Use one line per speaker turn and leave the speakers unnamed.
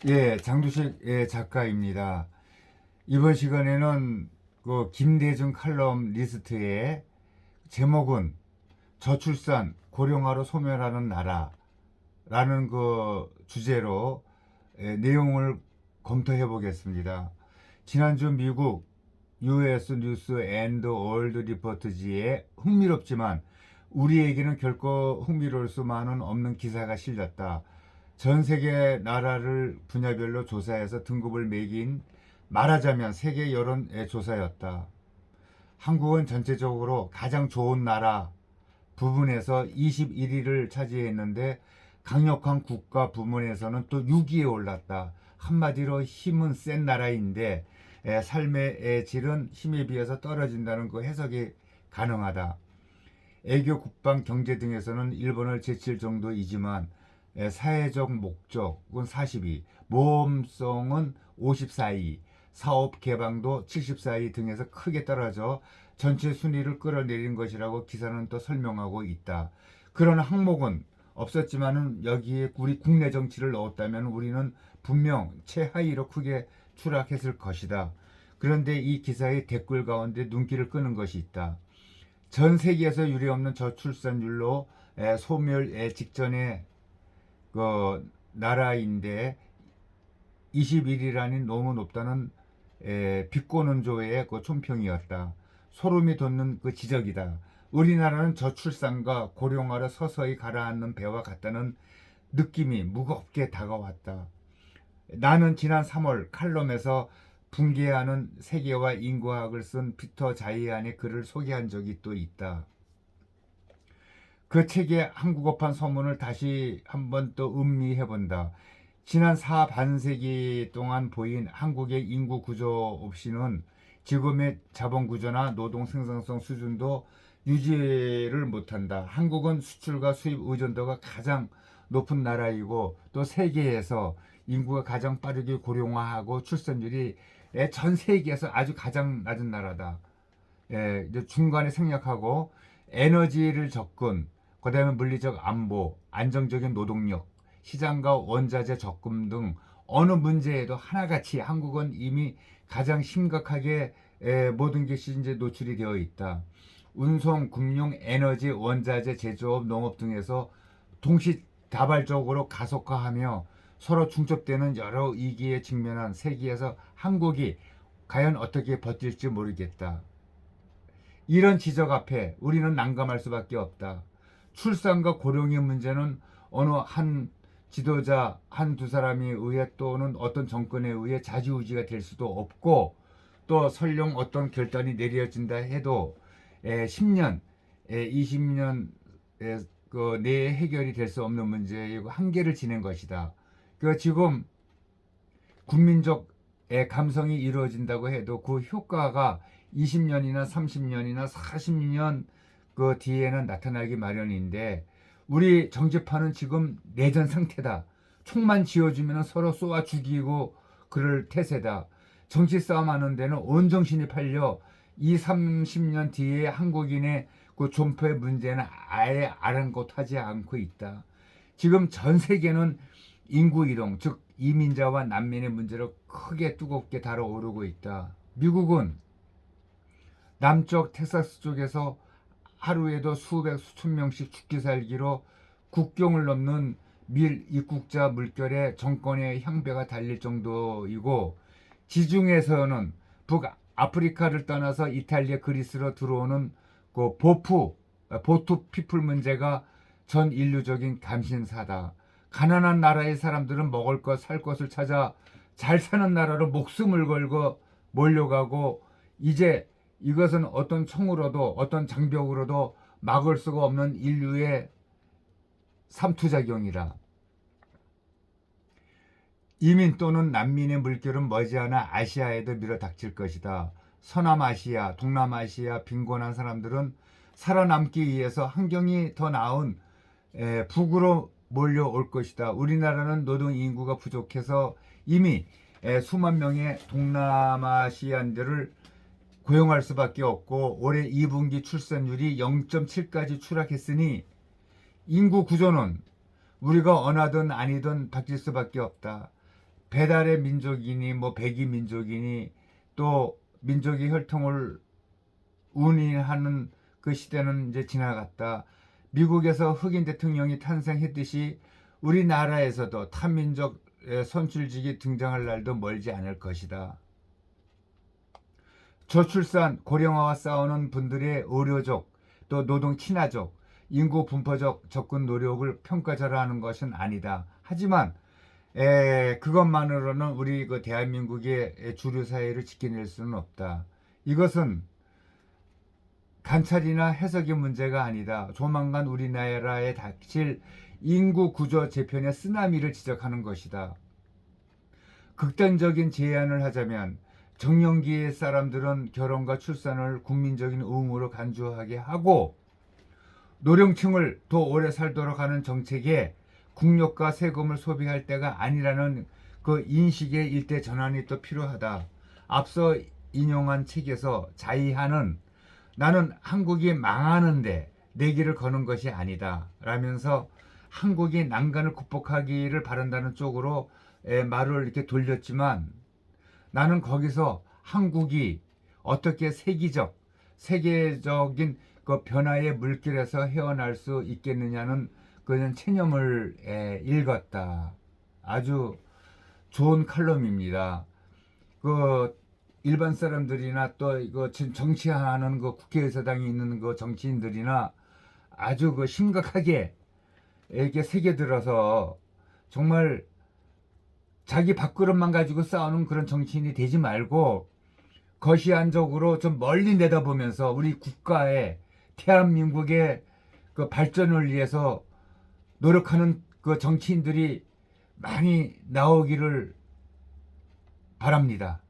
예, 장두식 작가입니다. 이번 시간에는 그 김대중 칼럼 리스트의 제목은 저출산 고령화로 소멸하는 나라라는 그 주제로 내용을 검토해 보겠습니다. 지난주 미국 US 뉴스 앤드 월드 리포트지에 흥미롭지만 우리에게는 결코 흥미로울 수만은 없는 기사가 실렸다. 전 세계 나라를 분야별로 조사해서 등급을 매긴 말하자면 세계 여론 조사였다. 한국은 전체적으로 가장 좋은 나라 부분에서 21위를 차지했는데 강력한 국가 부문에서는 또 6위에 올랐다. 한마디로 힘은 센 나라인데 삶의 질은 힘에 비해서 떨어진다는 그 해석이 가능하다. 애교, 국방, 경제 등에서는 일본을 제칠 정도이지만 사회적 목적은 42, 모험성은 54위, 사업 개방도 74위 등에서 크게 떨어져 전체 순위를 끌어내린 것이라고 기사는 또 설명하고 있다. 그런 항목은 없었지만은 여기에 우리 국내 정치를 넣었다면 우리는 분명 최하위로 크게 추락했을 것이다. 그런데 이 기사의 댓글 가운데 눈길을 끄는 것이 있다. 전 세계에서 유례없는 저출산율로 소멸 직전에 그 나라인데 21이라니 너무 높다는 비꼬는 조의 그 촌평이었다. 소름이 돋는 그 지적이다. 우리나라는 저출산과 고령화로 서서히 가라앉는 배와 같다는 느낌이 무겁게 다가왔다. 나는 지난 3월 칼럼에서 붕괴하는 세계와 인구학을 쓴 피터 자이안의 글을 소개한 적이 또 있다. 그 책의 한국어판 서문을 다시 한번 또 음미해본다. 지난 4반세기 동안 보인 한국의 인구 구조 없이는 지금의 자본 구조나 노동 생산성 수준도 유지를 못한다. 한국은 수출과 수입 의존도가 가장 높은 나라이고 또 세계에서 인구가 가장 빠르게 고령화하고 출산율이 전 세계에서 아주 가장 낮은 나라다. 이제 중간에 생략하고 에너지를 접근, 그다음에 물리적 안보, 안정적인 노동력, 시장과 원자재 적금 등 어느 문제에도 하나같이 한국은 이미 가장 심각하게 모든 것이 이제 노출이 되어 있다. 운송, 금융, 에너지, 원자재, 제조업, 농업 등에서 동시다발적으로 가속화하며 서로 중첩되는 여러 위기에 직면한 세계에서 한국이 과연 어떻게 버틸지 모르겠다. 이런 지적 앞에 우리는 난감할 수밖에 없다. 출산과 고령의 문제는 어느 한 지도자 한두 사람에 의해 또는 어떤 정권에 의해 좌지우지가 될 수도 없고 또 설령 어떤 결단이 내려진다 해도 10년, 20년 그 내에 해결이 될 수 없는 문제이고 한계를 지낸 것이다. 그 지금 국민적 감성이 이루어진다고 해도 그 효과가 20년이나 30년이나 40년 그 뒤에는 나타나기 마련인데 우리 정치판은 지금 내전 상태다. 총만 쥐어주면 서로 쏘아 죽이고 그럴 태세다. 정치 싸움 하는 데는 온 정신이 팔려 2, 30년 뒤에 한국인의 그 존폐 문제는 아예 아랑곳하지 않고 있다. 지금 전 세계는 인구 이동, 즉 이민자와 난민의 문제를 크게 뜨겁게 달아오르고 있다. 미국은 남쪽 텍사스 쪽에서 하루에도 수백 수천 명씩 죽기 살기로 국경을 넘는 밀 입국자 물결에 정권의 향배가 달릴 정도이고 지중해에서는 북아프리카를 떠나서 이탈리아 그리스로 들어오는 그 보투 피플 문제가 전 인류적인 감신사다. 가난한 나라의 사람들은 먹을 것, 살 것을 찾아 잘 사는 나라로 목숨을 걸고 몰려가고 이제 이것은 어떤 총으로도 어떤 장벽으로도 막을 수가 없는 인류의 삼투작용이라. 이민 또는 난민의 물결은 머지않아 아시아에도 밀어닥칠 것이다. 서남아시아, 동남아시아 빈곤한 사람들은 살아남기 위해서 환경이 더 나은 북으로 몰려올 것이다. 우리나라는 노동 인구가 부족해서 이미 수만 명의 동남아시안들을 고용할 수밖에 없고 올해 2분기 출산율이 0.7까지 추락했으니 인구 구조는 우리가 원하든 아니든 바뀔 수밖에 없다. 배달의 민족이니 뭐 백이 민족이니 또 민족의 혈통을 운인하는 그 시대는 이제 지나갔다. 미국에서 흑인 대통령이 탄생했듯이 우리나라에서도 타민족의 선출직이 등장할 날도 멀지 않을 것이다. 저출산, 고령화와 싸우는 분들의 의료적, 또 노동 친화적, 인구 분포적 접근 노력을 평가절하하는 것은 아니다. 하지만 그것만으로는 우리 그 대한민국의 주류 사회를 지켜낼 수는 없다. 이것은 관찰이나 해석의 문제가 아니다. 조만간 우리나라에 닥칠 인구 구조 재편의 쓰나미를 지적하는 것이다. 극단적인 제안을 하자면 정년기의 사람들은 결혼과 출산을 국민적인 의무로 간주하게 하고 노령층을 더 오래 살도록 하는 정책에 국력과 세금을 소비할 때가 아니라는 그 인식의 일대 전환이 또 필요하다. 앞서 인용한 책에서 자이하는 나는 한국이 망하는데 내 길을 거는 것이 아니다 라면서 한국이 난간을 극복하기를 바란다는 쪽으로 말을 이렇게 돌렸지만 나는 거기서 한국이 어떻게 세계적인 그 변화의 물길에서 헤어날 수 있겠느냐는 그런 체념을 읽었다. 아주 좋은 칼럼입니다. 그 일반 사람들이나 또 이거 지금 정치하는 그 국회의사당이 있는 그 정치인들이나 아주 그 심각하게 이렇게 새겨들어서 정말 자기 밥그릇만 가지고 싸우는 그런 정치인이 되지 말고 거시안적으로 좀 멀리 내다보면서 우리 국가의 대한민국의 그 발전을 위해서 노력하는 그 정치인들이 많이 나오기를 바랍니다.